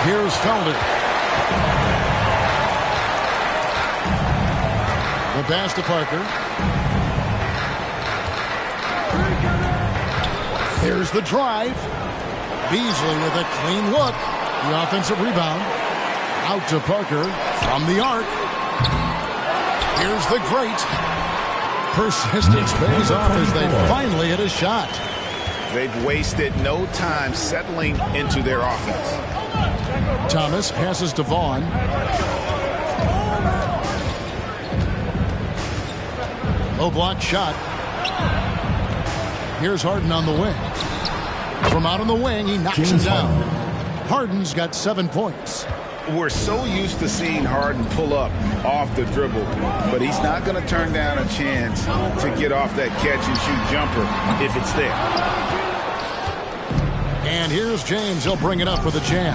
Here's Felder. The pass to Parker. Here's the drive. Beasley with a clean look. The offensive rebound. Out to Parker from the arc. Here's the great. Persistence pays off as they finally hit a shot. They've wasted no time settling into their offense. Thomas passes to Vaughn. Low block shot. Here's Harden on the wing. From out on the wing, he knocks him down. Harden's got 7 points. We're so used to seeing Harden pull up off the dribble, but he's not going to turn down a chance to get off that catch-and-shoot jumper if it's there. And here's James. He'll bring it up with a jam.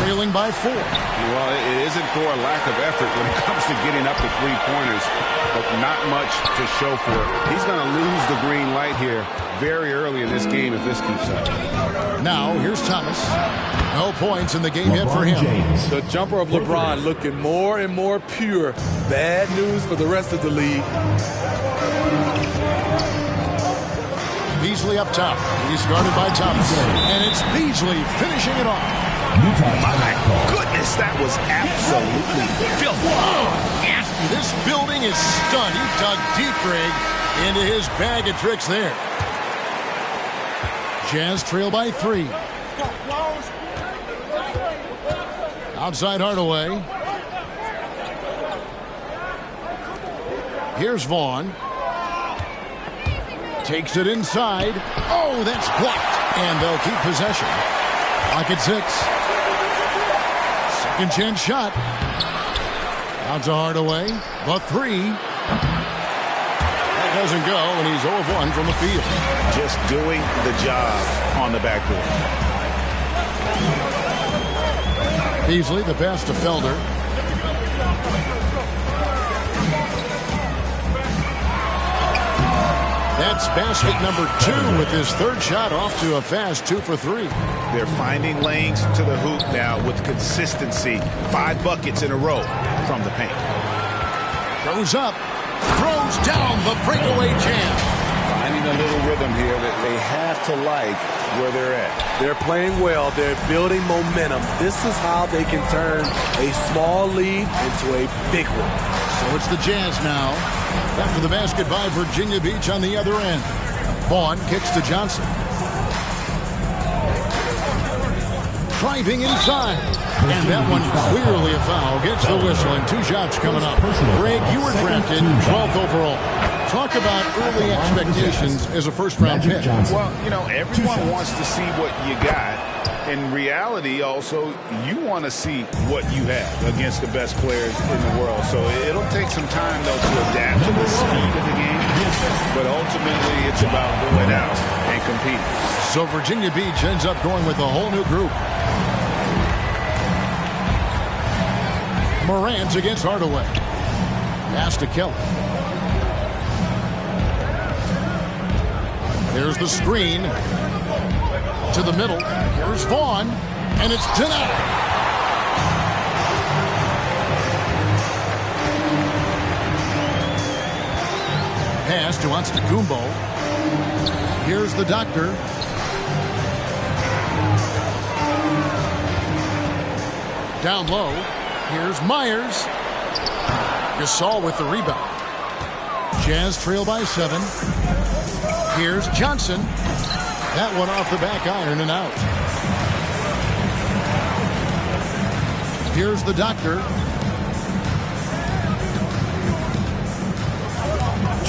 Trailing by 4. Well, it isn't for a lack of effort when it comes to getting up to three-pointers, but not much to show for it. He's going to lose the green light here very early in this game if this keeps up. Now, here's Thomas. No points in the game yet for him. James. The jumper of LeBron looking more and more pure. Bad news for the rest of the league. Beasley up top. He's guarded by Thomas. And it's Beasley finishing it off. My goodness, that was absolutely filthy. This building is stunned. He dug deep, Greg, into his bag of tricks there. Jazz trail by 3. Outside Hardaway. Here's Vaughn. Takes it inside. Oh, that's blocked. And they'll keep possession. Lock at 6. Second chance shot. Out to Hardaway. The 3. That doesn't go, and he's 0 of 1 from the field. Just doing the job on the backboard. Beasley, the pass to Felder. That's basket number 2 with his third shot off to a fast 2 for 3. They're finding lanes to the hoop now with consistency. 5 buckets in a row from the paint. Throws up. Throws down the breakaway jam. Finding a little rhythm here that they have to like where they're at. They're playing well. They're building momentum. This is how they can turn a small lead into a big one. So it's the Jazz now. After the basket by Virginia Beach on the other end. Vaughn kicks to Johnson. Driving inside. And that one clearly a foul. Gets the whistle and 2 shots coming up. Greg, you were drafted 12th overall. Talk about early expectations as a first-round pick. Well, you know, everyone wants to see what you got. In reality, also, you want to see what you have against the best players in the world. So it'll take some time, though, to adapt to the speed of the game. But ultimately, it's about going out and competing. So Virginia Beach ends up going with a whole new group. Morant against Hardaway. Pass to Kelly. There's the screen. To the middle. Here's Vaughn. And it's denied. Pass to Antetokounmpo. Here's the doctor. Down low. Here's Myers. Gasol with the rebound. Jazz trail by 7. Here's Johnson. That one off the back iron and out. Here's the doctor.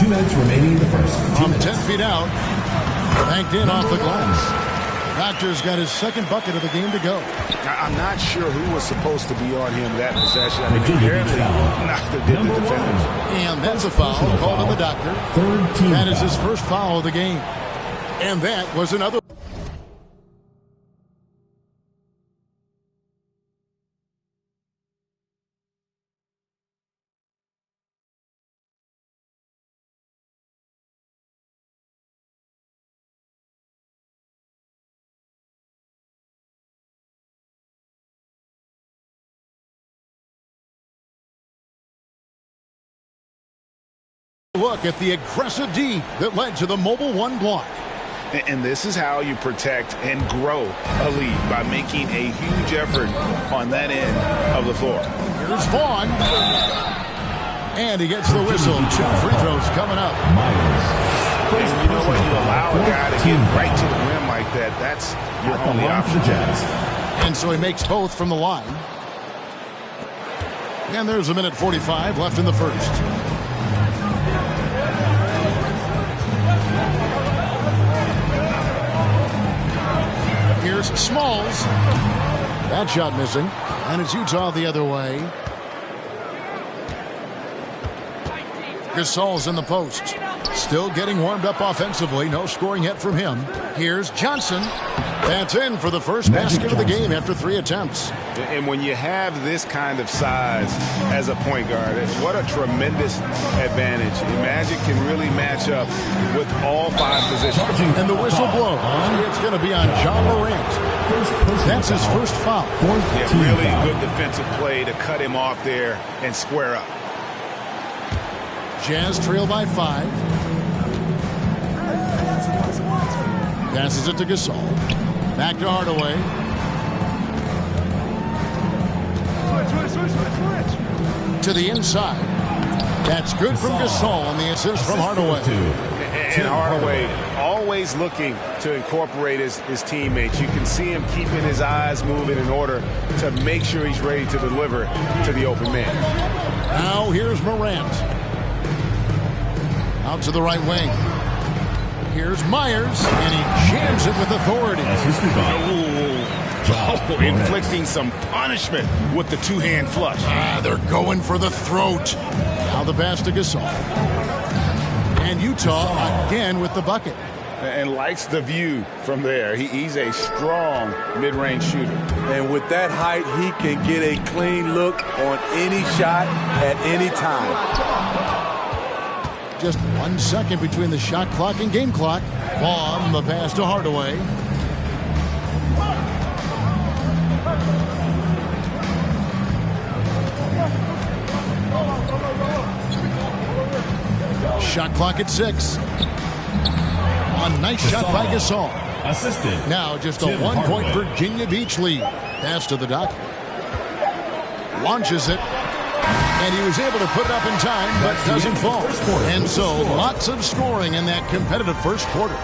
2 minutes remaining in the first. From 10 feet out. Banked in off the glass. Doctor's got his second bucket of the game to go. I'm not sure who was supposed to be on him that possession. I mean, apparently neither did the defenders. And that's a foul called on the doctor. That is his first foul of the game. And that was another. Look at the aggressive D that led to the mobile one block. And this is how you protect and grow a lead, by making a huge effort on that end of the floor. Here's Vaughn. And he gets the whistle. 2 free throws coming up. And you know what? You allow a guy to get right to the rim like that. That's your only option. And so he makes both from the line. And there's 1:45 left in the first. Here's Smalls. That shot missing. And it's Utah the other way. Gasol's in the post. Still getting warmed up offensively. No scoring yet from him. Here's Johnson. That's in for the first basket of the game after 3 attempts. And when you have this kind of size as a point guard, what a tremendous advantage. Magic can really match up with all 5 positions. And the whistle blows. It's going to be on John Morant. That's his first foul. Yeah, really good defensive play to cut him off there and square up. Jazz trail by 5. Passes it to Gasol. Back to Hardaway. To the inside. That's good from Gasol, and the assist from Hardaway. And Hardaway always looking to incorporate his teammates. You can see him keeping his eyes moving in order to make sure he's ready to deliver to the open man. Now here's Morant. Out to the right wing. Here's Myers, and he jams it with authority. Inflicting some punishment with the 2-hand flush. They're going for the throat. Now the pass to Gasol. And Utah again with the bucket. And likes the view from there. He's a strong mid-range shooter. And with that height, he can get a clean look on any shot at any time. Just 1 second between the shot clock and game clock. Vaughn, the pass to Hardaway. Shot clock at 6. A nice shot by Gasol. Assisted. Now just a 1-point Virginia Beach lead. Pass to the doctor. Launches it. And he was able to put it up in time, but doesn't fall. And so lots of scoring in that competitive first quarter.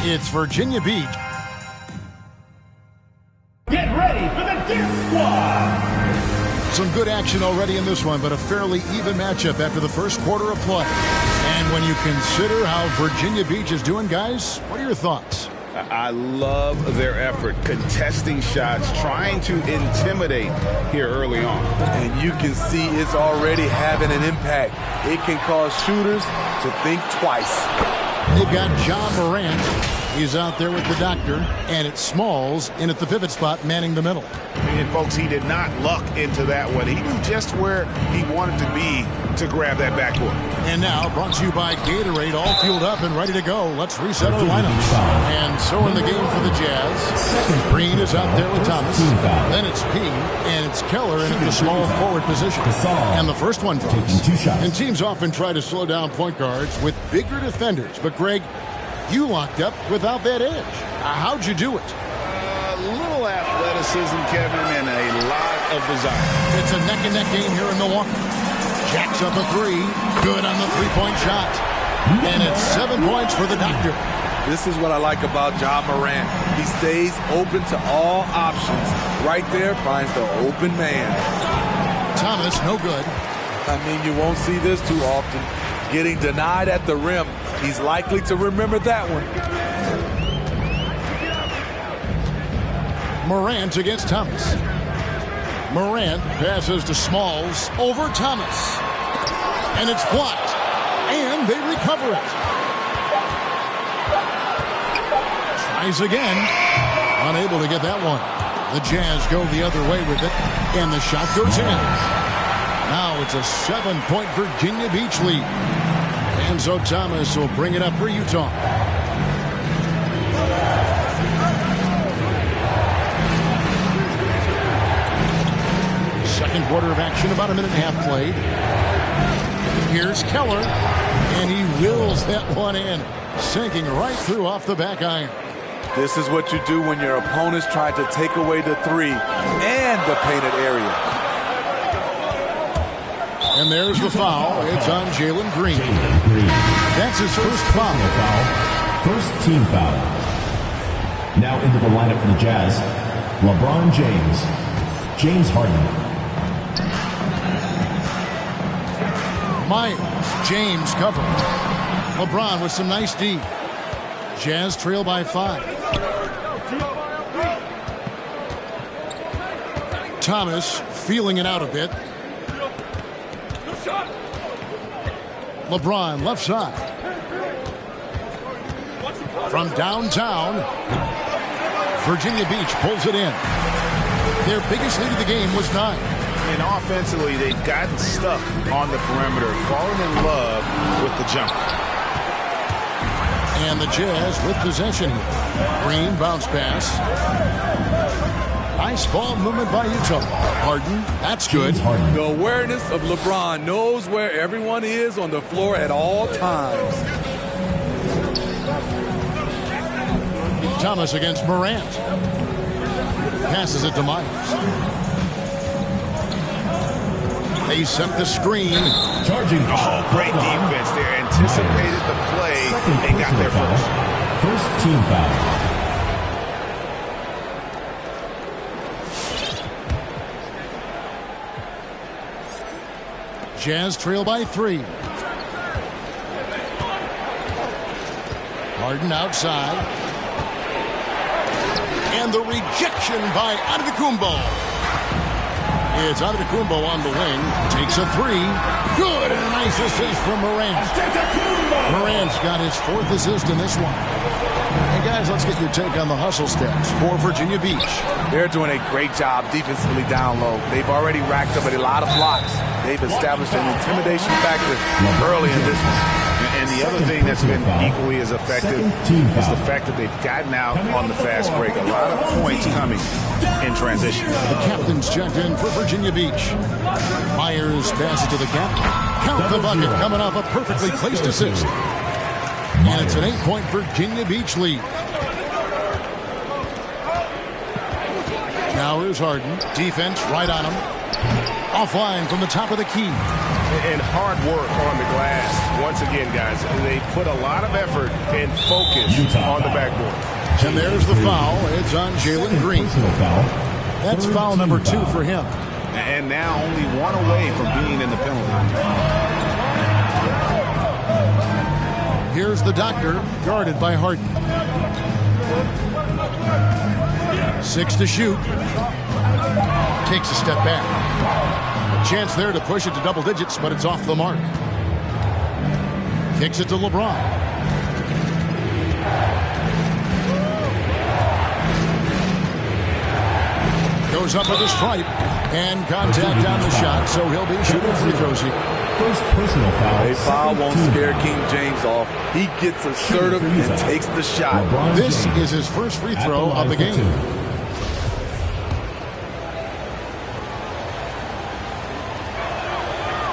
It's Virginia Beach. Get ready for the Dance Squad. Some good action already in this one, but a fairly even matchup after the first quarter of play. And when you consider how Virginia Beach is doing, guys, what are your thoughts? I love their effort, contesting shots, trying to intimidate here early on. And you can see it's already having an impact. It can cause shooters to think twice. They've got John Morant. He's out there with the doctor, and it's Smalls in at the pivot spot, manning the middle. And folks, he did not luck into that one. He knew just where he wanted to be to grab that backboard. And now, brought to you by Gatorade, all fueled up and ready to go. Let's reset our lineups. And so in the game for the Jazz, Green is out there with Thomas. Then it's P, and it's Keller in the small forward position. And the first one drops. And teams often try to slow down point guards with bigger defenders. But, Greg, you locked up without that edge. How'd you do it? A little athleticism, Kevin, and a lot of desire. It's a neck-and-neck game here in Milwaukee. Jacks up a 3. Good on the three-point shot. And it's 7 points for the doctor. This is what I like about John Morant. He stays open to all options. Right there, finds the open man. Thomas, no good. I mean, you won't see this too often. Getting denied at the rim. He's likely to remember that one. Morant against Thomas. Morant passes to Smalls over Thomas. And it's blocked. And they recover it. Tries again. Unable to get that one. The Jazz go the other way with it. And the shot goes in. Now it's a 7-point Virginia Beach lead. And so Thomas will bring it up for Utah. Second quarter of action, about a minute and a half played. Here's Keller. And he wills that one in, sinking right through off the back iron. This is what you do when your opponent's trying to take away the three and the painted area. And there's the foul. It's on Jalen Green. That's his first foul. First team foul. Now into the lineup for the Jazz, LeBron James, James Harden. Myers, James covering. LeBron with some nice D. Jazz trail by 5. Thomas feeling it out a bit. LeBron left side. From downtown, Virginia Beach pulls it in. Their biggest lead of the game was 9. And offensively, they've gotten stuck on the perimeter, fallen in love with the jump. And the Jazz with possession here. Green bounce pass. Nice ball movement by Utah. Harden, that's good. The awareness of LeBron, knows where everyone is on the floor at all times. Thomas against Morant. Passes it to Myers. They set the screen. Charging. Oh, great defense there. Anticipated the play and got there first. First team foul. Jazz trail by 3. Harden outside. And the rejection by Antetokounmpo. It's Antetokounmpo on the wing. Takes a 3. Good, and a nice assist from Morant. Morant's got his 4th assist in this one. Hey, guys, let's get your take on the hustle stats for Virginia Beach. They're doing a great job defensively down low. They've already racked up a lot of blocks. They've established an intimidation factor early in this one. And the other thing that's been equally as effective is the fact that they've gotten out on the fast break. A lot of points coming in transition. The captain's checked in for Virginia Beach. Myers passes to the captain. Count the bucket coming off a perfectly placed assist. And it's an 8-point Virginia Beach lead. Now here's Harden. Defense right on him. Offline from the top of the key. And hard work on the glass. Once again, guys, they put a lot of effort and focus on the backboard. And there's the foul. It's on Jalen Green. That's foul number 2 for him. And now only 1 away from being in the penalty. Here's the doctor, guarded by Harden. 6 to shoot. Takes a step back. A chance there to push it to double digits, but it's off the mark. Kicks it to LeBron. Goes up with a stripe. And contact on the shot, so he'll be shooting free throws here. First personal foul. A foul won't scare King James off. He gets assertive and takes the shot. This is his first free throw of the game.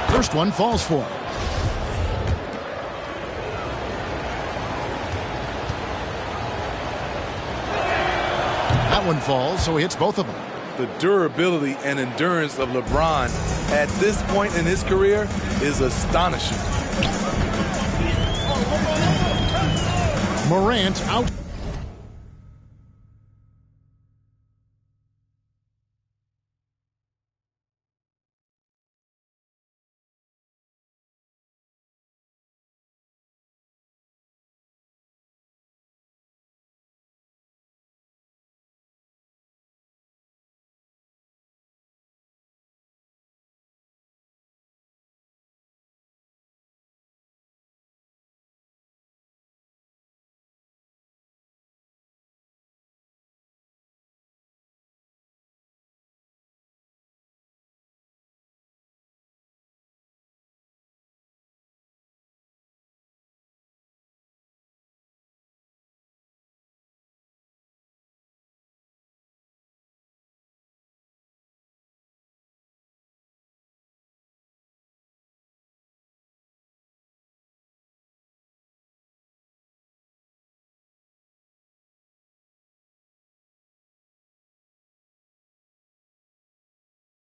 First one falls for him. That one falls, so he hits both of them. The durability and endurance of LeBron at this point in his career is astonishing. Morant out.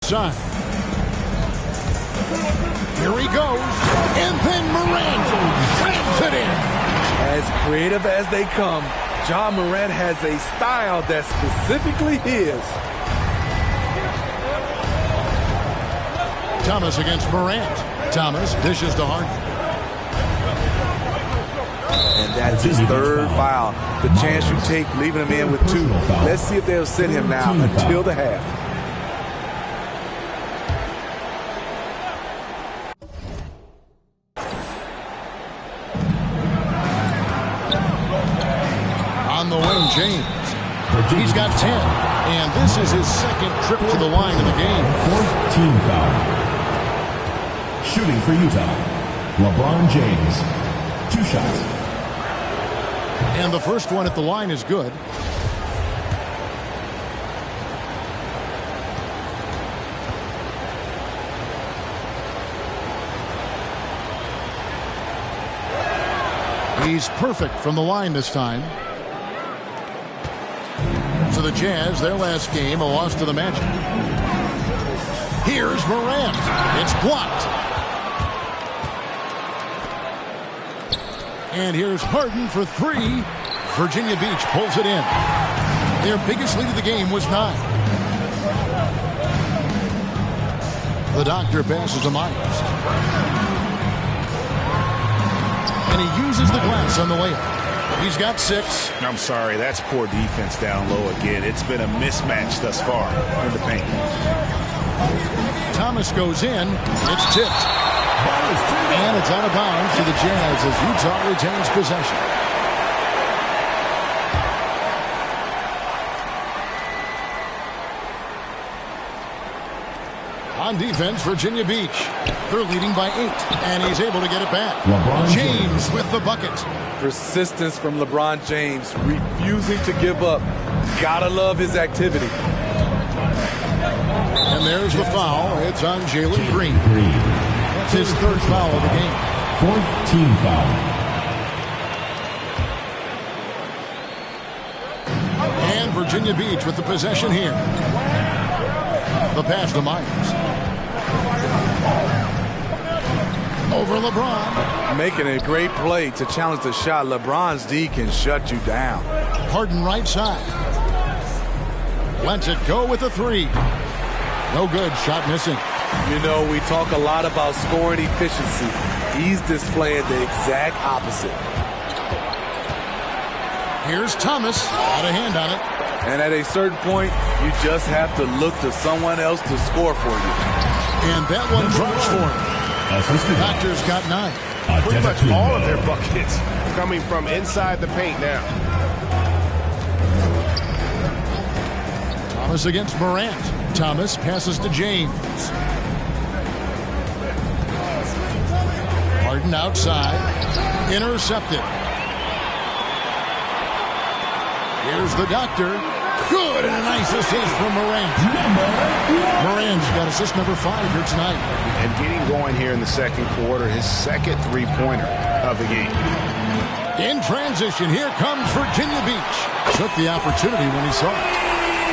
side. Here he goes. And then Morant slams it in. As creative as they come, Ja Morant has a style that's specifically his. Thomas against Morant. Thomas dishes to Harden. And that's his third foul. The chance you take leaving him in with 2. Let's see if they'll sit him now until the half. On the wing, James. He's got 10. And this is his second trip to the line in the game. 4th team foul. Shooting for Utah, LeBron James. 2 shots. And the first one at the line is good. He's perfect from the line this time. So the Jazz, their last game, a loss to the Magic. Here's Morant. It's blocked. And here's Harden for 3. Virginia Beach pulls it in. Their biggest lead of the game was 9. The doctor passes to Myers. And he uses the glass on the layup. He's got 6. I'm sorry, that's poor defense down low again. It's been a mismatch thus far in the paint. Thomas goes in. It's tipped. And it's out of bounds to the Jazz as Utah retains possession. On defense, Virginia Beach. They're leading by 8, and he's able to get it back. LeBron James with the bucket. Persistence from LeBron James, refusing to give up. Gotta love his activity. And there's the foul. It's on Jalen Green. That's his 3rd foul of the game. 4th team foul. And Virginia Beach with the possession here. The pass to Myers. Over LeBron. Making a great play to challenge the shot. LeBron's D can shut you down. Harden right side. Lets it go with a 3. No good. Shot missing. You know, we talk a lot about scoring efficiency. He's displaying the exact opposite. Here's Thomas. Got a hand on it. And at a certain point, you just have to look to someone else to score for you. And that one drops for him. Doctor's got 9. Pretty much all of their buckets coming from inside the paint now. Thomas against Morant. Thomas passes to James. Harden outside. Intercepted. Here's the doctor. Good, and a nice assist from Morant. Morant's got assist number 5 here tonight. And getting going here in the second quarter, his second 3-pointer of the game. In transition, here comes Virginia Beach. Took the opportunity when he saw it.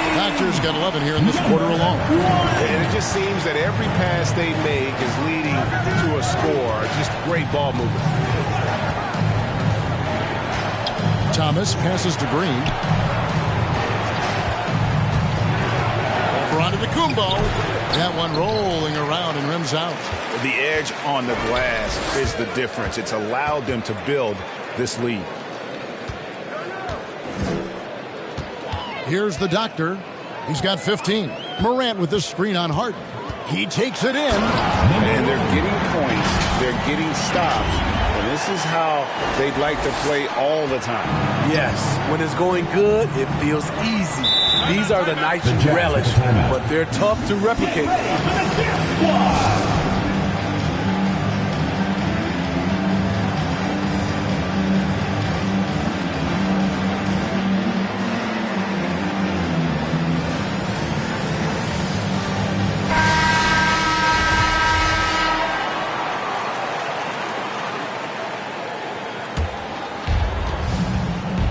The Doctors got 11 here in this quarter alone. And it just seems that every pass they make is leading to a score. Just great ball movement. Thomas passes to Green. Over onto the Kumbo. That one rolling around and rims out. The edge on the glass is the difference. It's allowed them to build this lead. Here's the Doctor. He's got 15. Morant with this screen on Harden. He takes it in. And they're getting points. They're getting stops. And this is how they'd like to play all the time. Yes, when it's going good, it feels easy. These are the nights you relish, but they're tough to replicate.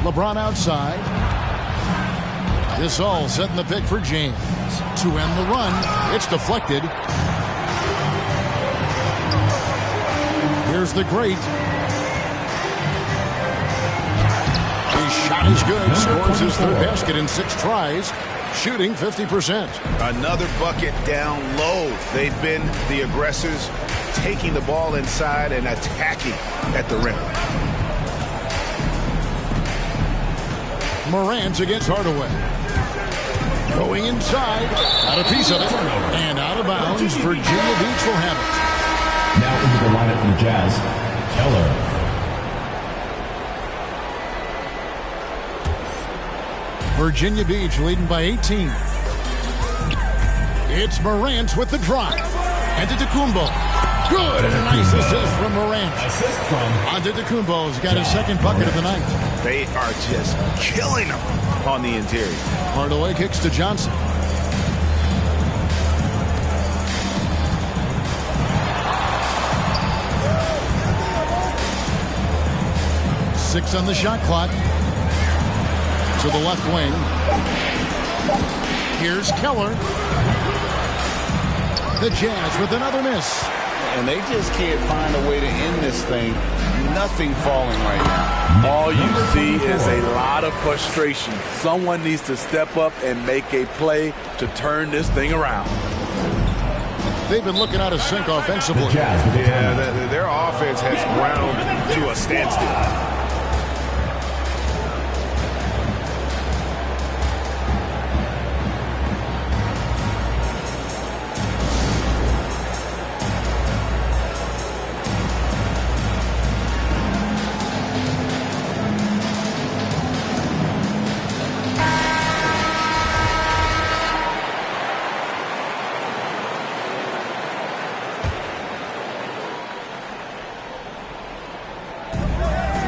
LeBron outside. Gasol setting the pick for James. To end the run, it's deflected. Here's the great. His shot is good. Scores his third basket in 6 tries. Shooting 50%. Another bucket down low. They've been the aggressors, taking the ball inside and attacking at the rim. Morant against Hardaway. Going inside. Got a piece of it. And out of bounds. Virginia Beach will have it. Now into the lineup for the Jazz, Keller. Virginia Beach leading by 18. It's Morant with the drive. Antetokounmpo. Good, and a nice assist from Morant. Assist from Antetokounmpo's got his second bucket of the night. They are just killing them on the interior. Hardaway kicks to Johnson. Six on the shot clock. To the left wing. Here's Keller. The Jazz with another miss. And they just can't find a way to end this thing. Nothing falling right now. All you see is a lot of frustration. Someone needs to step up and make a play to turn this thing around. They've been looking out of sync offensively. Yeah, their offense has ground to a standstill.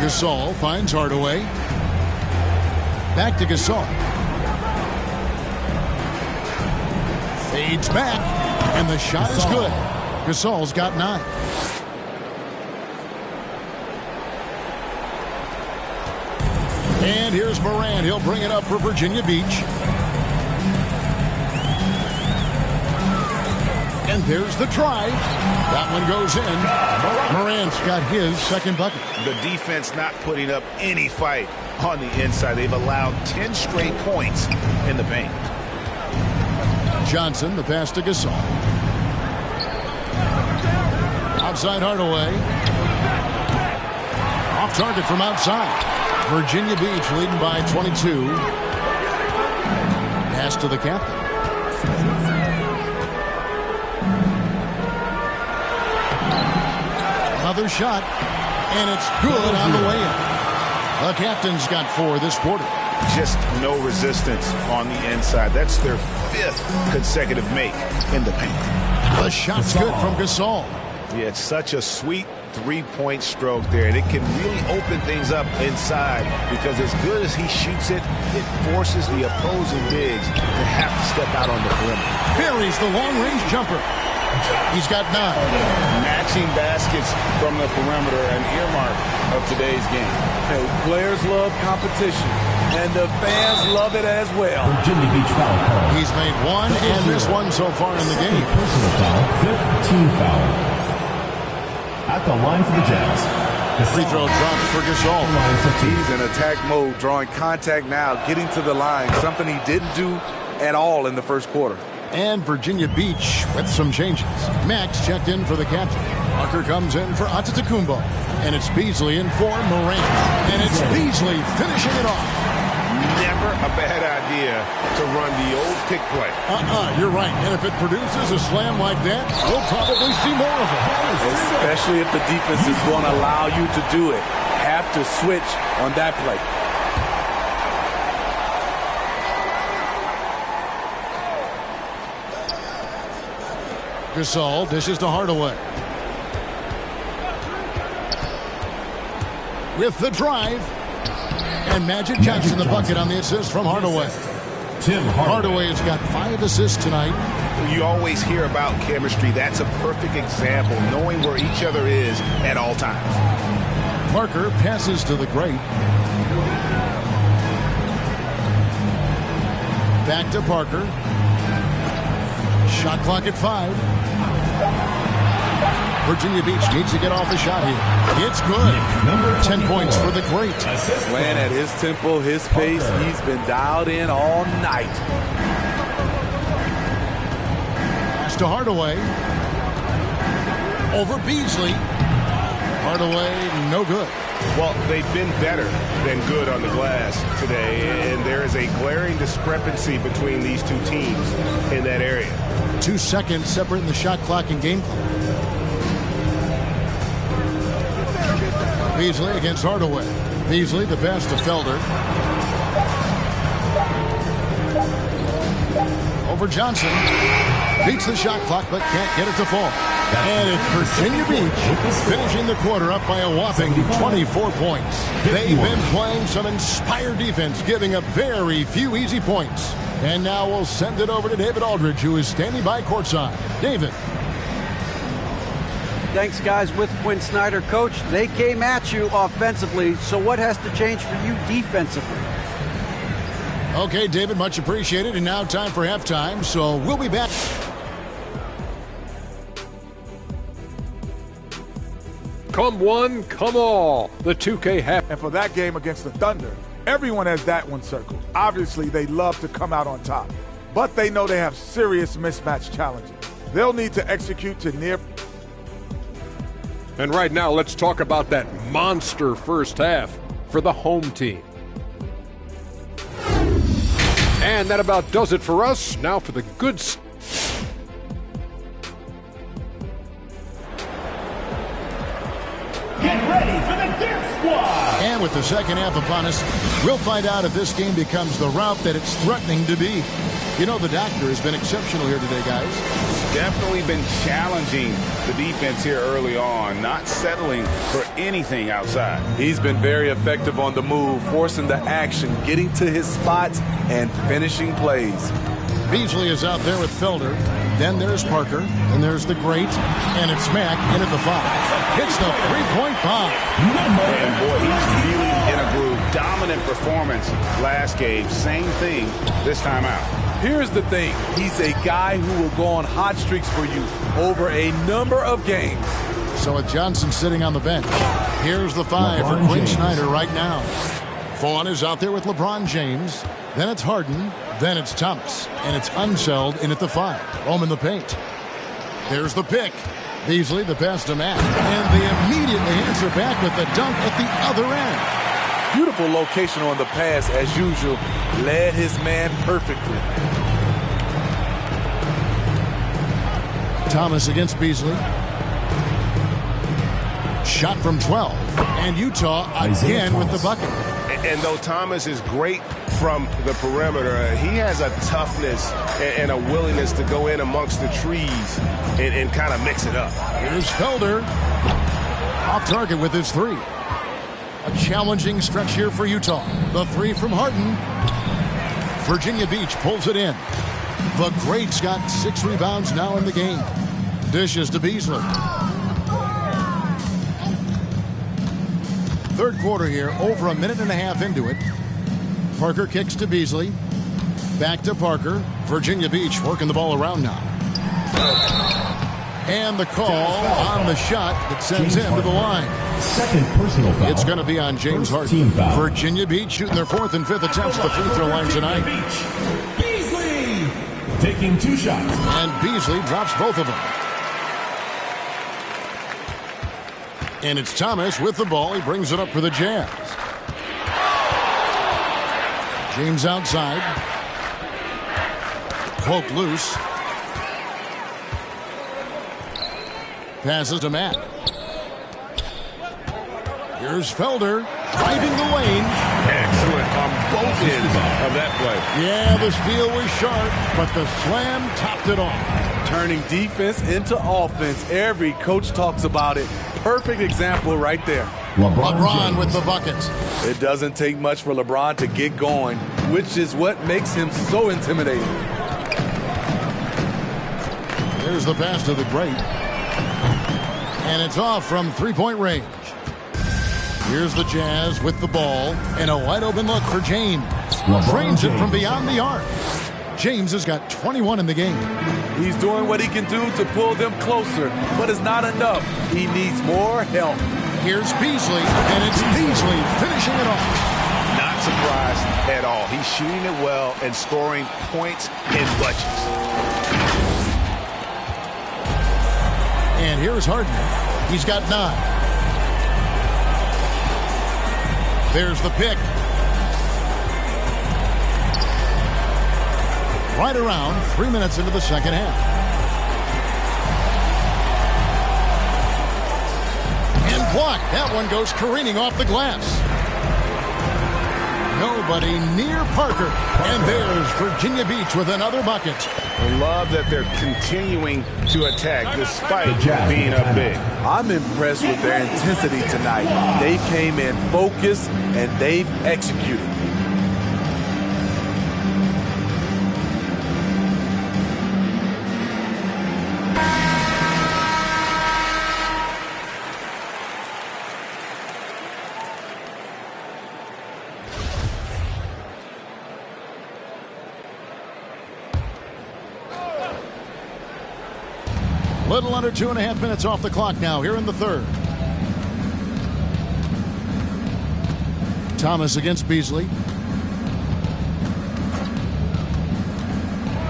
Gasol finds Hardaway. Back to Gasol. Fades back. And the shot is good. Gasol's got 9. And here's Morant. He'll bring it up for Virginia Beach. And there's the drive. That one goes in. Morant's got his second bucket. The defense not putting up any fight on the inside. They've allowed 10 straight points in the paint. Johnson, the pass to Gasol. Outside Hardaway. Off target from outside. Virginia Beach leading by 22. Pass to the captain. Another shot, and it's good on the way in. The captain's got 4 this quarter. Just no resistance on the inside. That's their 5th consecutive make in the paint. The shot's good from Gasol. Yeah, it's such a sweet 3-point stroke there, and it can really open things up inside because as good as he shoots it, it forces the opposing bigs to have to step out on the perimeter. Parries the long-range jumper. He's got 9. Matching baskets from the perimeter, an earmark of today's game. Hey, players love competition, and the fans love it as well. Virginia Beach foul call. He's made 1 and missed 1 so far in the game. Personal foul, 5th team foul. At the line for the Jazz. The free throw drops for Gasol. He's in attack mode, drawing contact now, getting to the line, something he didn't do at all in the first quarter. And Virginia Beach with some changes. Max checked in for the captain. Walker comes in for Antetokounmpo. And it's Beasley in for Morant. And it's Beasley finishing it off. Never a bad idea to run the old pick play. You're right. And if it produces a slam like that, we'll probably see more of it. Especially if the defense is going to allow you to do it. Have to switch on that play. Gasol dishes to Hardaway. With the drive. And Magic Johnson the bucket on the assist from Hardaway. Tim Hardaway has got 5 assists tonight. You always hear about chemistry. That's a perfect example, knowing where each other is at all times. Parker passes to the great. Back to Parker. Shot clock at 5. Virginia Beach needs to get off the shot here. It's good. 10 points for the great. Playing at his tempo, his pace. He's been dialed in all night. Pass to Hardaway. Over Beasley. Hardaway, no good. Well, they've been better than good on the glass today, and there is a glaring discrepancy between these two teams in that area. 2 seconds separating the shot clock and game clock. Beasley against Hardaway. Beasley, the best to Felder. Over Johnson. Beats the shot clock, but can't get it to fall. And it's Virginia Beach finishing the quarter up by a whopping 24 points. They've been playing some inspired defense, giving up very few easy points. And now we'll send it over to David Aldridge, who is standing by courtside. David. Thanks, guys. With Quinn Snyder, Coach, they came at you offensively, so what has to change for you defensively? Okay, David, much appreciated. And now time for halftime, so we'll be back. Come one, come all. The 2K half. And for that game against the Thunder, everyone has that one circled. Obviously, they love to come out on top, but they know they have serious mismatch challenges. They'll need to execute to near. And right now, let's talk about that monster first half for the home team. And that about does it for us. Now for the good stuff. Get ready for the Dip Squad! And with the second half upon us, we'll find out if this game becomes the route that it's threatening to be. You know, the doctor has been exceptional here today, guys. Definitely been challenging the defense here early on, not settling for anything outside. He's been very effective on the move, forcing the action, getting to his spots, and finishing plays. Beasley is out there with Felder. Then there's Parker. And there's the great. And it's Mack in at the 5. Hits the three-point bomb. And boy, he's really in a groove. Dominant performance last game. Same thing this time out. Here's the thing. He's a guy who will go on hot streaks for you over a number of games. So with Johnson sitting on the bench, here's the 5 for Quinn Snyder right now. Vaughn is out there with LeBron James. Then it's Harden. Then it's Thomas. And it's Unseld in at the 5. Home in the paint. There's the pick. Beasley, the pass to Matt. And they immediately answer back with the dunk at the other end. Beautiful location on the pass, as usual. Led his man perfectly. Thomas against Beasley. Shot from 12. And Utah again with the bucket. And though Thomas is great from the perimeter, he has a toughness and a willingness to go in amongst the trees and kind of mix it up. Here's Felder. Off target with his 3. A challenging stretch here for Utah. The 3 from Harden. Virginia Beach pulls it in. The great's got 6 rebounds now in the game. Dishes to Beasley. Third quarter here, over a minute and a half into it. Parker kicks to Beasley. Back to Parker. Virginia Beach working the ball around now. And the call on the shot that sends him to the line. Second personal foul. It's going to be on James Harden. Virginia Beach shooting their 4th and 5th attempts at the free throw line tonight. Beasley taking 2 shots. And Beasley drops both of them. And it's Thomas with the ball. He brings it up for the Jazz. James outside. Poke loose. Passes to Matt. Here's Felder driving the lane. Excellent on both ends of that play. Yeah, the steal was sharp, but the slam topped it off. Turning defense into offense. Every coach talks about it. Perfect example right there. LeBron with the buckets. It doesn't take much for LeBron to get going, which is what makes him so intimidating. There's the pass to the great. And it's off from three-point range. Here's the Jazz with the ball. And a wide-open look for James. Drains it from beyond the arc. James has got 21 in the game. He's doing what he can do to pull them closer, but it's not enough. He needs more help. Here's Beasley, and it's Beasley finishing it off. Not surprised at all. He's shooting it well and scoring points in bunches. And here's Harden. He's got 9. There's the pick. Right around 3 minutes into the second half. And blocked. That one goes careening off the glass. Nobody near Parker. And there's Virginia Beach with another bucket. I love that they're continuing to attack despite being up big. I'm impressed with their intensity tonight. They came in focused and they've executed. Little under 2.5 minutes off the clock now here in the third. Thomas against Beasley.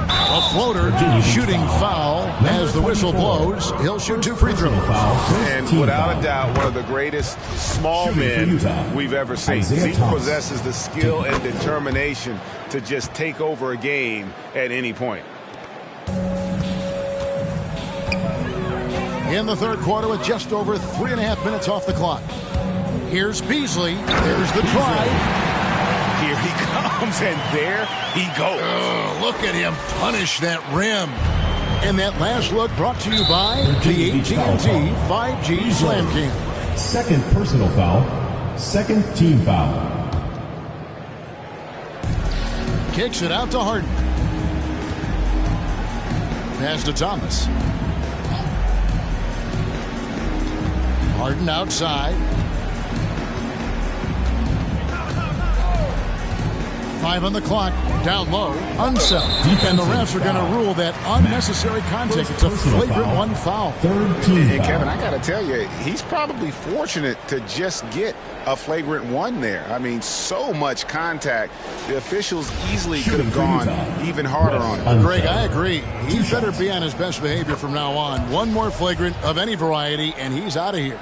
A floater, shooting foul as the whistle blows. He'll shoot 2 free throws. And without a doubt, one of the greatest small men we've ever seen. He possesses the skill and determination to just take over a game at any point. In the third quarter with just over 3.5 minutes off the clock. Here's Beasley. There's the drive. Here he comes, and there he goes. Oh, look at him punish that rim. And that last look brought to you by the AT&T 5G Slam Cam. Second personal foul. Second team foul. Kicks it out to Harden. Pass to Thomas. Harden outside. 5 on the clock. Down low. Unsettled. And the refs are going to rule that unnecessary contact. It's a flagrant 1 foul. Third team And foul. Kevin, I got to tell you, he's probably fortunate to just get a flagrant 1 there. I mean, so much contact. The officials easily could have gone even harder on it. Greg, I agree. He better be on his best behavior from now on. One more flagrant of any variety, and he's out of here.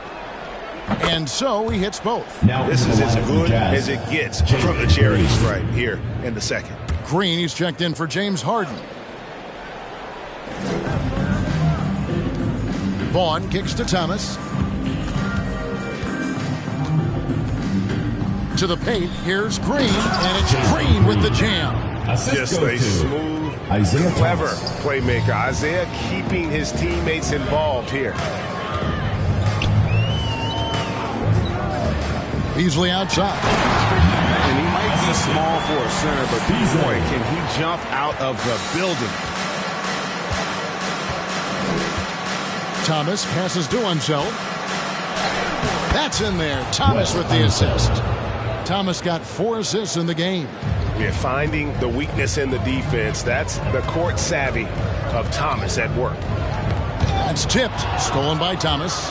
And so he hits both. Now This is as good Jazz. as it gets from the charity stripe here in the second. Green, he's checked in for James Harden. Vaughn kicks to Thomas. To the paint, here's Green, and it's Green with the jam. Just a smooth, clever playmaker. Isaiah keeping his teammates involved here. Beasley outside. And he might be small for a center, but boy, can he jump out of the building. Thomas passes to Unseld. That's in there. Thomas with the assist. Thomas got 4 assists in the game. Yeah, finding the weakness in the defense. That's the court savvy of Thomas at work. That's tipped. Stolen by Thomas.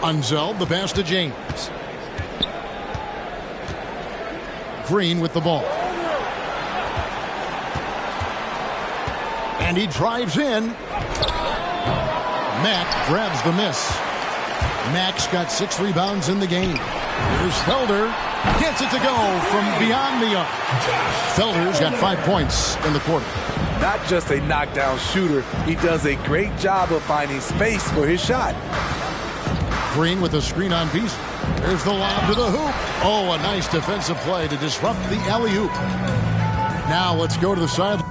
Unseld, the pass to James. Green with the ball. And he drives in. Mack grabs the miss. Mack's got 6 rebounds in the game. Here's Felder. Gets it to go from beyond the arc. Felder's got 5 points in the quarter. Not just a knockdown shooter, he does a great job of finding space for his shot. Green with a screen on Beasley. There's the lob to the hoop. Oh, a nice defensive play to disrupt the alley-oop. Now let's go to the sideline.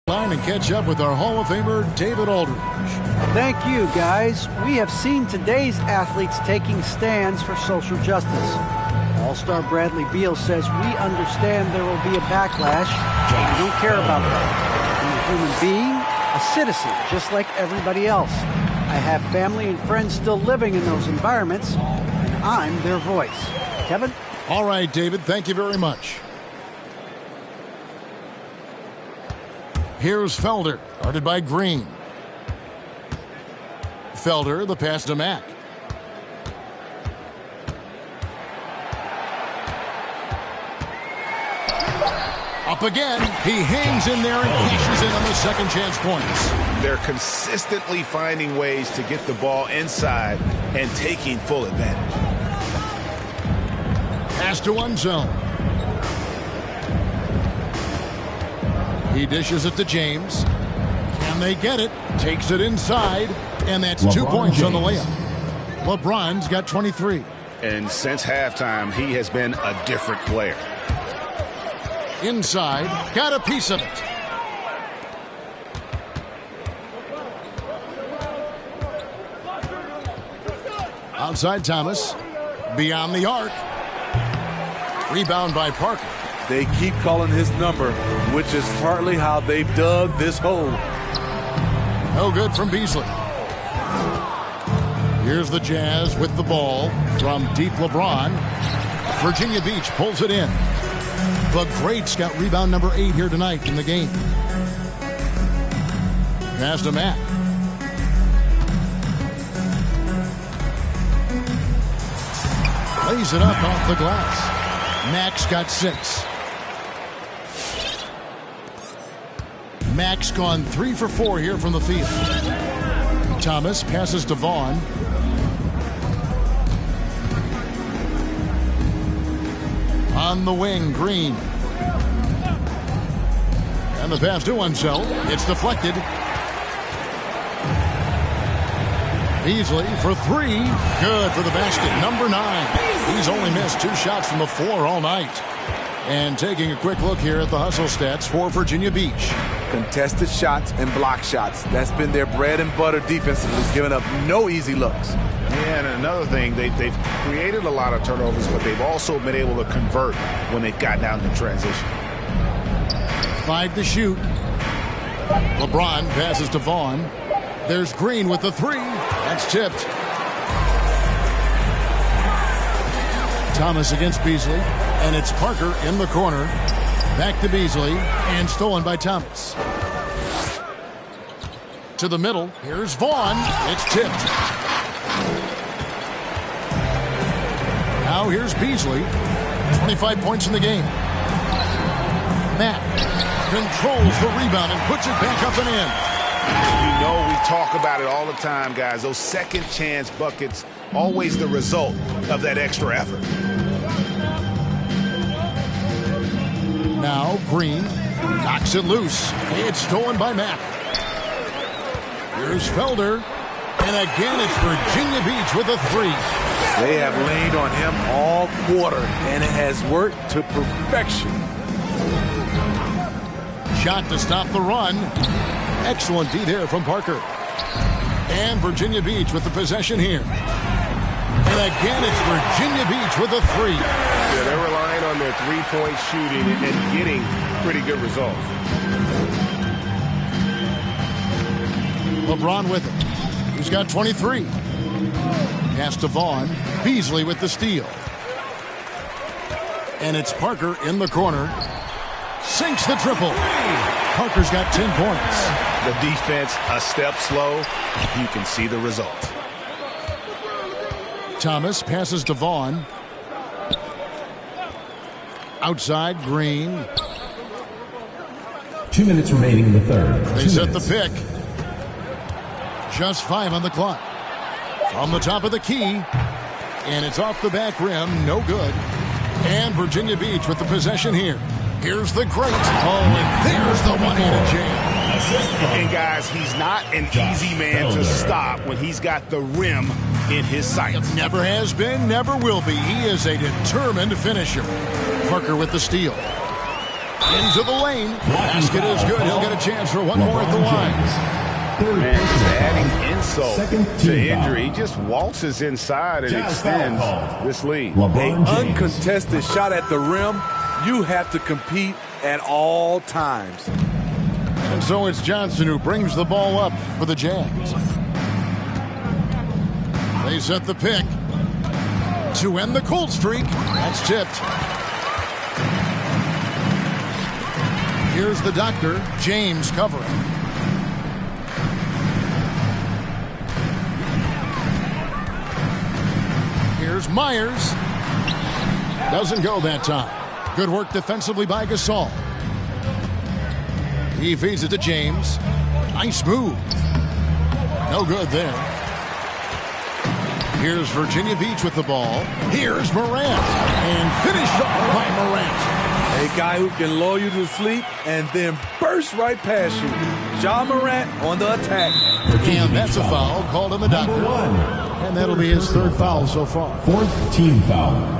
line and catch up with our Hall of Famer, David Aldridge. Thank you, guys. We have seen today's athletes taking stands for social justice. All-Star Bradley Beal says we understand there will be a backlash, but we don't care about that. I'm a human being, a citizen, just like everybody else. I have family and friends still living in those environments, and I'm their voice. Kevin? All right, David, thank you very much. Here's Felder, guarded by Green. Felder, the pass to Mack. Up again. He hangs in there and cashes in on the second chance points. They're consistently finding ways to get the ball inside and taking full advantage. Pass to one zone. He dishes it to James. Can they get it? Takes it inside. And that's 2 points on the layup. LeBron's got 23. And since halftime, he has been a different player. Inside. Got a piece of it. Outside Thomas. Beyond the arc. Rebound by Parker. They keep calling his number, which is partly how they've dug this hole. No good from Beasley. Here's the Jazz with the ball from deep LeBron. Virginia Beach pulls it in. The Greats got rebound number 8 here tonight in the game. Pass to Mack. Lays it up off the glass. Mack's got 6. Mack's gone 3 for 4 here from the field. Thomas passes to Vaughn. On the wing, Green. And the pass to Unseld. It's deflected. Beasley for 3. Good for the basket. Number 9. He's only missed 2 shots from the floor all night. And taking a quick look here at the hustle stats for Virginia Beach. Contested shots and block shots. That's been their bread and butter defensively, giving up no easy looks. Yeah, and another thing, they've created a lot of turnovers, but they've also been able to convert when they've gotten down to transition. 5 to shoot. LeBron passes to Vaughn. There's Green with the 3. That's tipped. Thomas against Beasley, and it's Parker in the corner. Back to Beasley, and stolen by Thomas. To the middle, here's Vaughn. It's tipped. Now here's Beasley. 25 points in the game. Matt controls the rebound and puts it back up and in. You know, we talk about it all the time, guys. Those second chance buckets, always the result of that extra effort. Now Green knocks it loose. It's stolen by Mack. Here's Felder. And again, it's Virginia Beach with a 3. They have leaned on him all quarter, and it has worked to perfection. Shot to stop the run. Excellent D there from Parker. And Virginia Beach with the possession here. And again, it's Virginia Beach with a 3. Yeah, they're relying on their three-point shooting and getting pretty good results. LeBron with it. He's got 23. Pass to Vaughn. Beasley with the steal. And it's Parker in the corner. Sinks the triple. Parker's got 10 points. The defense a step slow. You can see the result. Thomas passes to Vaughn. Outside, Green. 2 minutes remaining in the third. They set the pick. Just 5 on the clock. From the top of the key. And it's off the back rim. No good. And Virginia Beach with the possession here. Here's the great. Oh, and there's the one-handed jam. And guys, he's not an easy man to stop when he's got the rim in his sights. Never has been, never will be. He is a determined finisher. Parker with the steal. Into the lane. Basket is good. He'll get a chance for one more at the line. Man, just adding insult to injury. He just waltzes inside and extends this lead. An uncontested shot at the rim. You have to compete at all times. And so it's Johnson who brings the ball up for the Jazz. They set the pick to end the cold streak. That's tipped. Here's the doctor, James covering. Here's Myers. Doesn't go that time. Good work defensively by Gasol. He feeds it to James. Nice move. No good there. Here's Virginia Beach with the ball. Here's Morant. And finished off by Morant. A guy who can lull you to sleep and then burst right past you. Ja Morant on the attack. And that's a foul called on the doctor. And that'll be his third foul so far. Fourth team foul.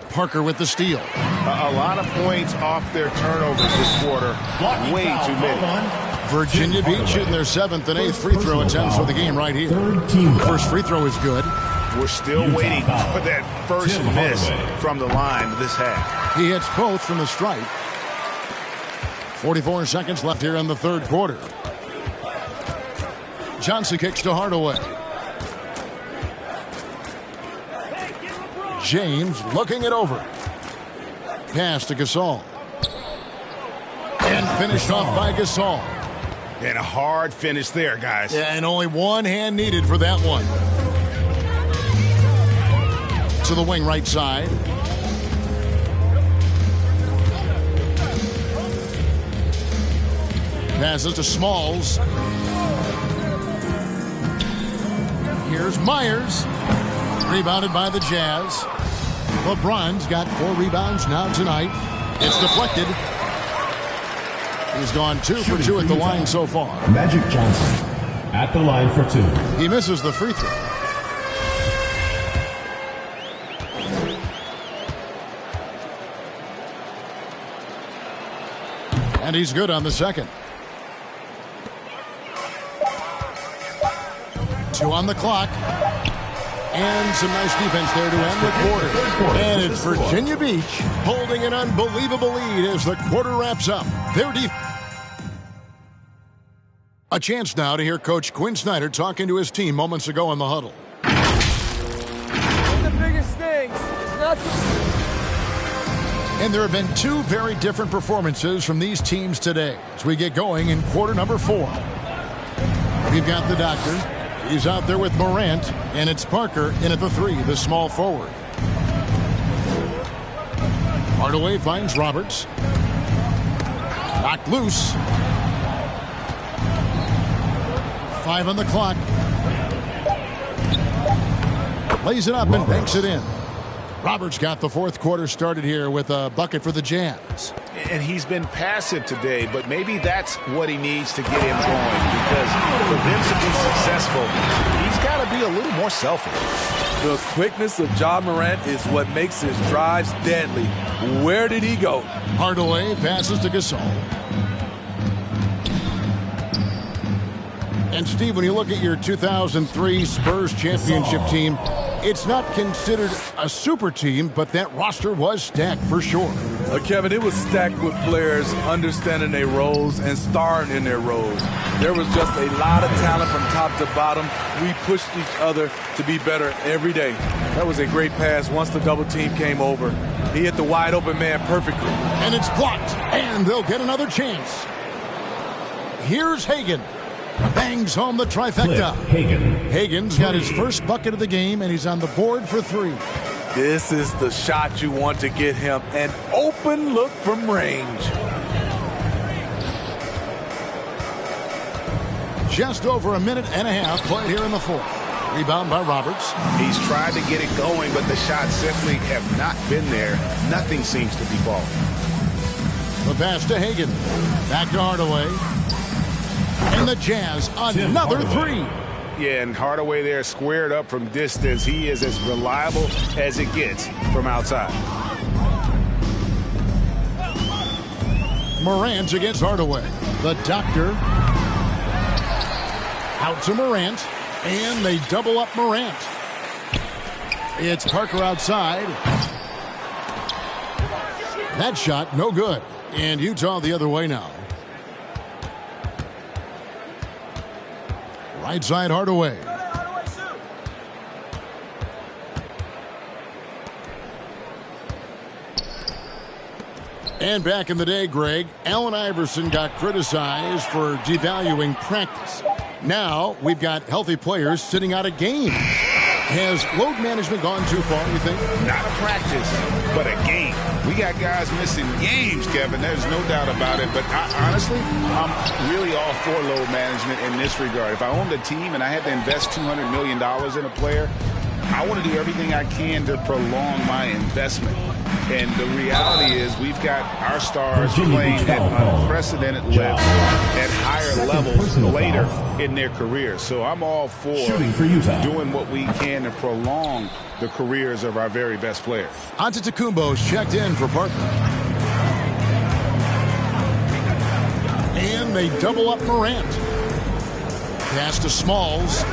Parker with the steal. A lot of points off their turnovers this quarter. Way too many. Virginia Beach shooting their 7th and 8th free throw attempts for the game right here. First free throw is good. We're still waiting for that first miss from the line this half. He hits both from the stripe. 44 seconds left here in the third quarter. Johnson kicks to Hardaway. James looking it over. Pass to Gasol. And finished off by Gasol. And a hard finish there, guys. Yeah, and only one hand needed for that one. To the wing right side. Passes to Smalls. Here's Myers. Rebounded by the Jazz. LeBron's got 4 rebounds now tonight. It's deflected. He's gone 2 for 2 at the line so far. Magic Johnson at the line for 2. He misses the free throw. And he's good on the second. 2 on the clock. And some nice defense there to end the quarter. And it's Virginia Beach holding an unbelievable lead as the quarter wraps up. Their defense. A chance now to hear Coach Quinn Snyder talking to his team moments ago in the huddle. One of the biggest things is not to... And there have been 2 very different performances from these teams today as we get going in quarter number 4. We've got the doctor. He's out there with Morant, and it's Parker in at the 3, the small forward. Hardaway finds Roberts. Knocked loose. 5 on the clock. Lays it up and banks it in. Roberts got the fourth quarter started here with a bucket for the Jazz. And he's been passive today, but maybe that's what he needs to get him going, because for them to be successful, he's got to be a little more selfish. The quickness of Ja Morant is what makes his drives deadly. Where did he go? Hardaway passes to Gasol. And Steve, when you look at your 2003 Spurs championship team, it's not considered a super team, but that roster was stacked for sure. Kevin, it was stacked with players understanding their roles and starring in their roles. There was just a lot of talent from top to bottom. We pushed each other to be better every day. That was a great pass once the double team came over. He hit the wide open man perfectly. And it's blocked, and they'll get another chance. Here's Hagan. Bangs home the trifecta. Hagan's got his first bucket of the game, and he's on the board for 3. This is the shot you want to get him. An open look from range. Just over a minute and a half played here in the fourth. Rebound by Roberts. He's tried to get it going, but the shots simply have not been there. Nothing seems to be falling. The pass to Hagan. Back to Hardaway. And the Jazz, another 3. Yeah, and Hardaway there squared up from distance. He is as reliable as it gets from outside. Morant against Hardaway. The doctor out to Morant, and they double up Morant. It's Parker outside. That shot, no good. And Utah the other way now. Right side Hardaway. And back in the day, Greg, Allen Iverson got criticized for devaluing practice. Now we've got healthy players sitting out of games. Has load management gone too far, you think? Not a practice, but a game. We got guys missing games, Kevin. There's no doubt about it. But honestly, I'm really all for load management in this regard. If I owned a team and I had to invest $200 million in a player, I want to do everything I can to prolong my investment. And the reality is we've got our stars playing at unprecedented levels, at higher levels later in their careers. So I'm all for doing what we can to prolong the careers of our very best players. Antetokounmpo's checked in for Parker. And they double up Morant. Pass to Smalls.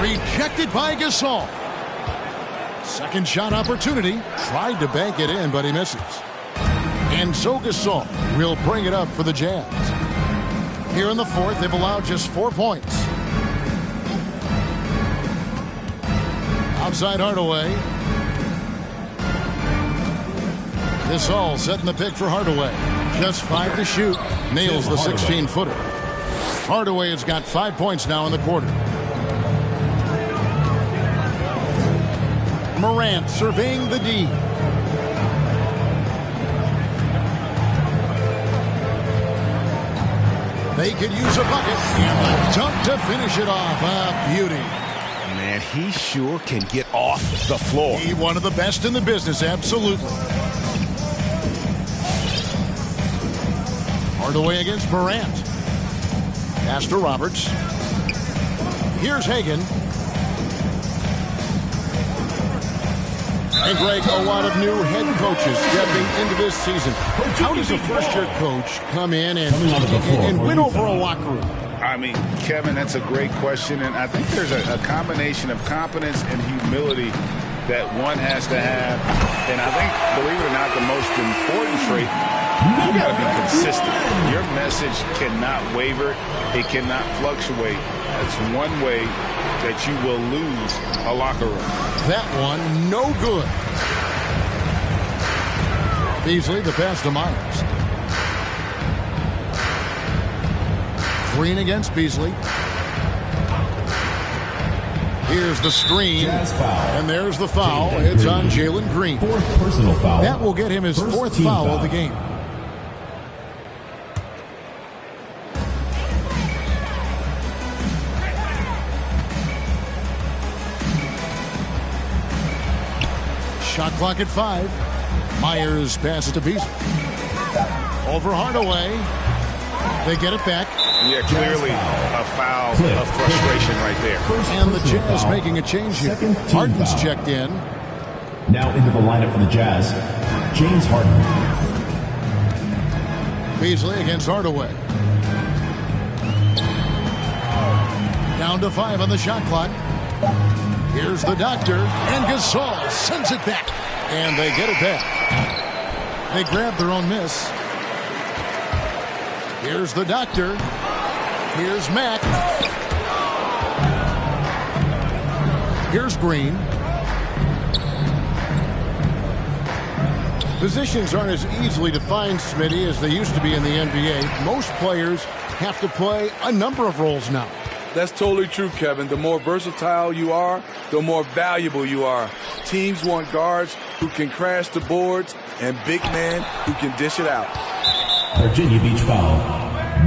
Rejected by Gasol. Second shot opportunity. Tried to bank it in, but he misses. And so Gasol will bring it up for the Jazz. Here in the fourth, they've allowed just 4 points. Outside Hardaway. Gasol setting the pick for Hardaway. Just 5 to shoot. Nails the 16-footer. Hardaway has got 5 points now in the quarter. Morant surveying the D. They could use a bucket. And the dunk to finish it off. A beauty. Man, he sure can get off the floor. He one of the best in the business, absolutely. Hardaway against Morant. Pass to Roberts. Here's Hagan. And Greg, a lot of new head coaches stepping into this season. How does a first-year coach come in and win over a locker room? I mean, Kevin, that's a great question. And I think there's a combination of competence and humility that one has to have. And I think, believe it or not, the most important trait, you got to be consistent. Your message cannot waver. It cannot fluctuate. That's one way that you will lose a locker room. That one, no good. Beasley, the pass to Myers. Green against Beasley. Here's the screen, and there's the foul. It's on Jalen Green. Fourth personal foul. That will get him his fourth foul of the game. Shot clock at 5. Myers passes to Beasley. Over Hardaway. They get it back. Yeah, clearly a foul of frustration right there. And the Jazz making a change here. Harden's checked in. Now into the lineup for the Jazz, James Harden. Beasley against Hardaway. Down to 5 on the shot clock. Here's the doctor, and Gasol sends it back. And they get it back. They grab their own miss. Here's the doctor. Here's Mack. Here's Green. Positions aren't as easily defined, Smitty, as they used to be in the NBA. Most players have to play a number of roles now. That's totally true, Kevin. The more versatile you are, the more valuable you are. Teams want guards who can crash the boards and big men who can dish it out. Virginia Beach foul.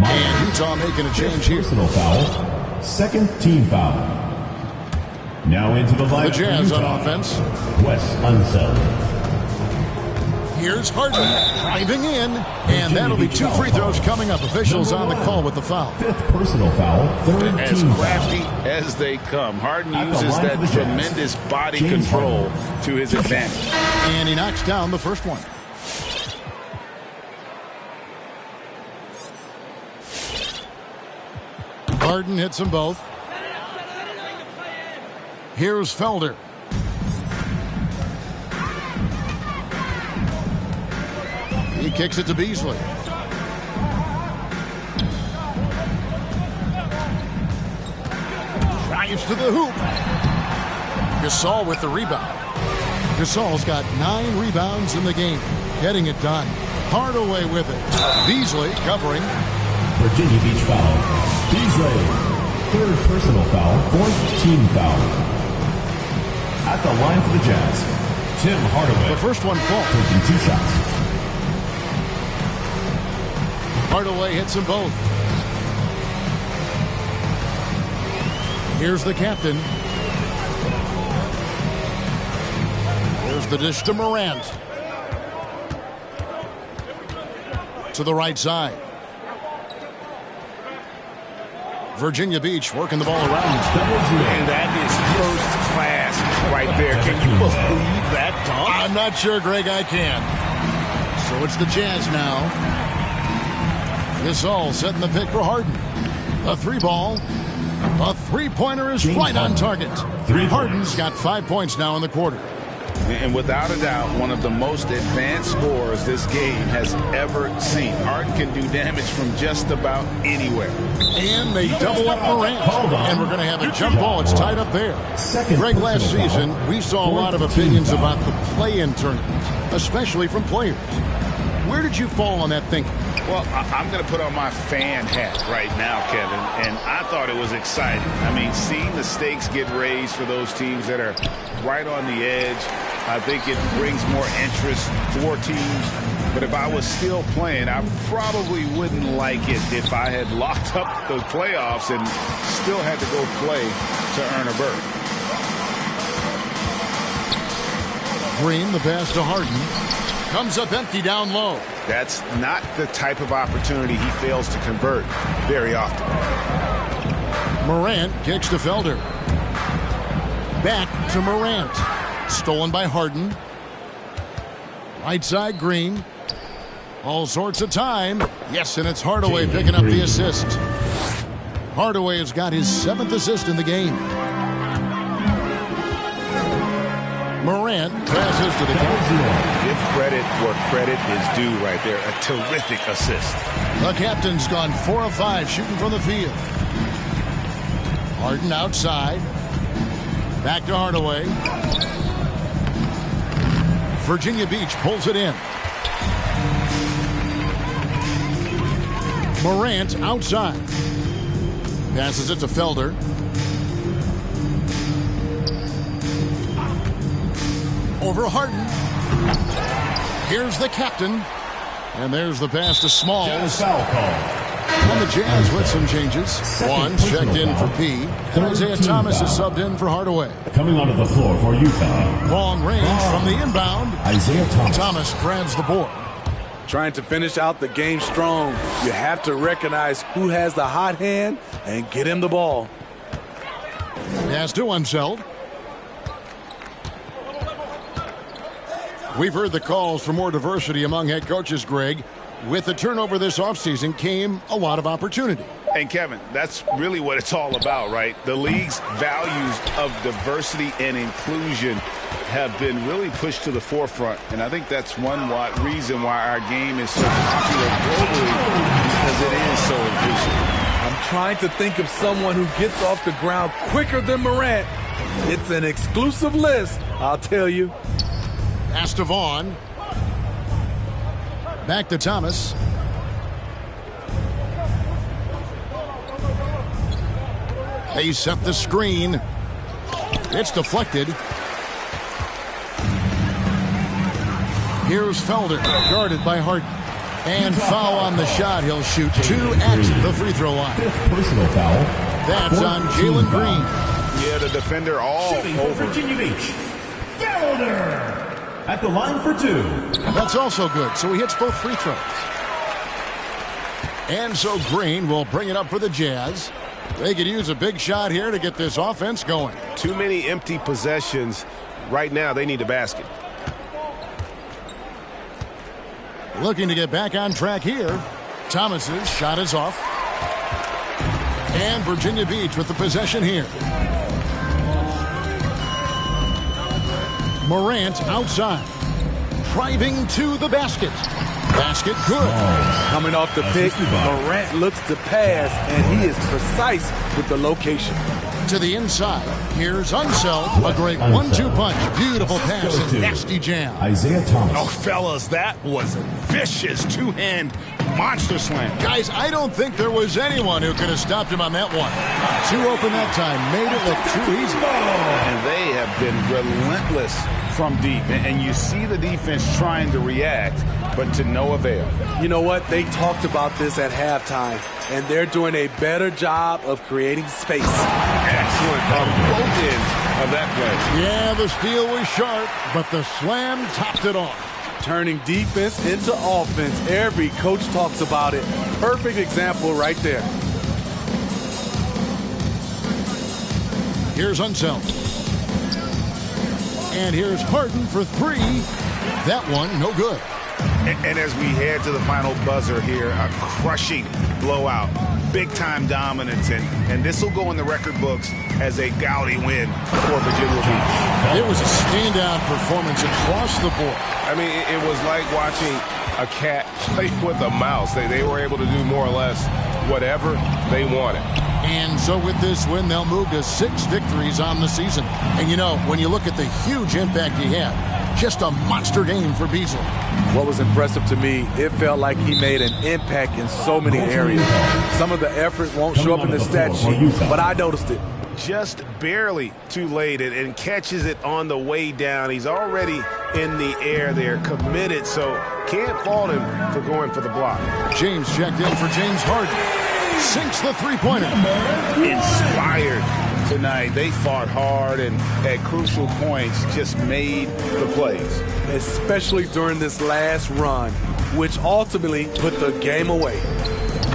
And Utah making a change here. Personal foul. Second team foul. Now into the lineup. The Jazz on offense. Wes Unseld. Here's Harden driving in, and that'll be 2 free throws coming up. Officials on the call with the foul. 5th personal foul. 3rd As team crafty foul. as they come, Harden At the uses line that for the Jazz, tremendous body James control Harden. to his advantage. And he knocks down the first one. Harden hits them both. Here's Felder. He kicks it to Beasley. Drives to the hoop. Gasol with the rebound. Gasol's got 9 rebounds in the game. Getting it done. Hardaway with it. Beasley covering. Virginia Beach foul. Beasley. 3rd personal foul. 4th team foul. At the line for the Jazz, Tim Hardaway. The first one falls. Taking 2 shots. Hardaway hits them both. Here's the captain. There's the dish to Morant. To the right side. Virginia Beach working the ball around. And that is first class right there. Can you believe that dunk? I'm not sure, Greg, I can. So it's the Jazz now. Gasol setting the pick for Harden. A 3-ball. A 3-pointer is right on target. Harden's got 5 points now in the quarter. And without a doubt, one of the most advanced scorers this game has ever seen. Harden can do damage from just about anywhere. And they double up Morant. And we're going to have a jump ball. It's tied up there. Greg, last season, we saw a lot of opinions about the play-in tournament, especially from players. Where did you fall on that thinking? Well, I'm going to put on my fan hat right now, Kevin, and I thought it was exciting. I mean, seeing the stakes get raised for those teams that are right on the edge, I think it brings more interest for teams. But if I was still playing, I probably wouldn't like it if I had locked up the playoffs and still had to go play to earn a berth. Green, the pass to Harden. Comes up empty down low. That's not the type of opportunity he fails to convert very often. Morant kicks to Felder. Back to Morant. Stolen by Harden. Right side, Green. All sorts of time. Yes, and it's Hardaway picking up the assist. Hardaway has got his 7th assist in the game. Morant passes to the captain. Give credit where credit is due right there. A terrific assist. The captain's gone 4 of 5 shooting from the field. Harden outside. Back to Hardaway. Virginia Beach pulls it in. Morant outside. Passes it to Felder. Over Harden. Here's the captain. And there's the pass to Smalls. On the Jazz with some changes. One checked in for P. And Isaiah Thomas is subbed in for Hardaway. Coming onto the floor for Utah. Long range from the inbound. Isaiah Thomas. Thomas grabs the board. Trying to finish out the game strong. You have to recognize who has the hot hand and get him the ball. Pass to Unseld. We've heard the calls for more diversity among head coaches, Greg. With the turnover this offseason came a lot of opportunity. And Kevin, that's really what it's all about, right? The league's values of diversity and inclusion have been really pushed to the forefront. And I think that's one reason why our game is so popular globally, because it is so inclusive. I'm trying to think of someone who gets off the ground quicker than Morant. It's an exclusive list, I'll tell you. Pass to Vaughn. Back to Thomas. They set the screen. It's deflected. Here's Felder, guarded by Harden. And foul on the shot. He'll shoot 2 at the free throw line. Personal foul. That's on Jalen Green. Yeah, the defender all over. Virginia Beach, Felder. at the line for 2. That's also good, so he hits both free throws. And so Green will bring it up for the Jazz. They could use a big shot here to get this offense going. Too many empty possessions. Right now, they need a basket. Looking to get back on track here. Thomas's shot is off. And Virginia Beach with the possession here. Morant outside. Driving to the basket. Basket good. Coming off the pick, Morant looks to pass, and he is precise with the location. To the inside. Here's Unseld. A great 1-2 punch. Beautiful pass and nasty jam. Isaiah Thomas. Oh, fellas, that was a vicious two-hand monster slam. Guys, I don't think there was anyone who could have stopped him on that one. Too open that time. Made it look too easy. And they have been relentless from deep. And you see the defense trying to react, but to no avail. You know what? They talked about this at halftime, and they're doing a better job of creating space. Excellent on both ends of that play. Yeah, the steal was sharp, but the slam topped it off. Turning defense into offense. Every coach talks about it. Perfect example right there. Here's Unseld. And here's Harden for 3. That one, no good. And as we head to the final buzzer here, a crushing blowout, big-time dominance, and this will go in the record books as a gaudy win for Virginia Beach. It was a standout performance across the board. I mean, it was like watching a cat play with a mouse. They were able to do more or less whatever they wanted. And so with this win, they'll move to 6 victories on the season. And you know, when you look at the huge impact he had, just a monster game for Beasley. What was impressive to me, it felt like he made an impact in so many areas. Some of the effort won't show up in the stat sheet, but I noticed it. Just barely too late and catches it on the way down. He's already in the air there, committed, so can't fault him for going for the block. James checked in for James Harden. Sinks the three-pointer. Inspired tonight. They fought hard and at crucial points just made the plays. Especially during this last run, which ultimately put the game away.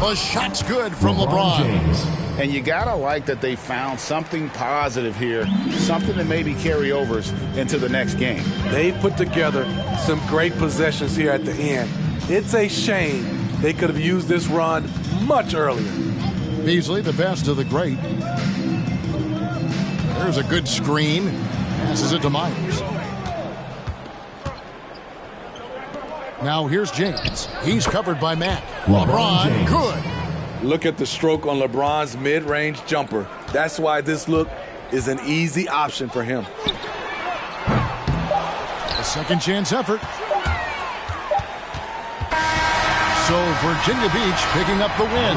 A shot's good from LeBron. James. And you gotta like that they found something positive here, something that maybe carryovers into the next game. They've put together some great possessions here at the end. It's a shame they could have used this run much earlier. Beasley, the best of the great. There's a good screen. Passes it to Myers. Now here's James. He's covered by Mack. LeBron, good. Look at the stroke on LeBron's mid-range jumper. That's why this look is an easy option for him. A second chance effort. So Virginia Beach picking up the win.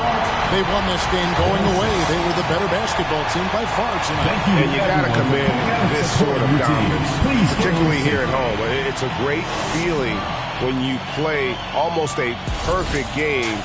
They won this game going away. They were the better basketball team by far tonight. And you got to commend this sort of dominance, particularly here at home. It's a great feeling when you play almost a perfect game.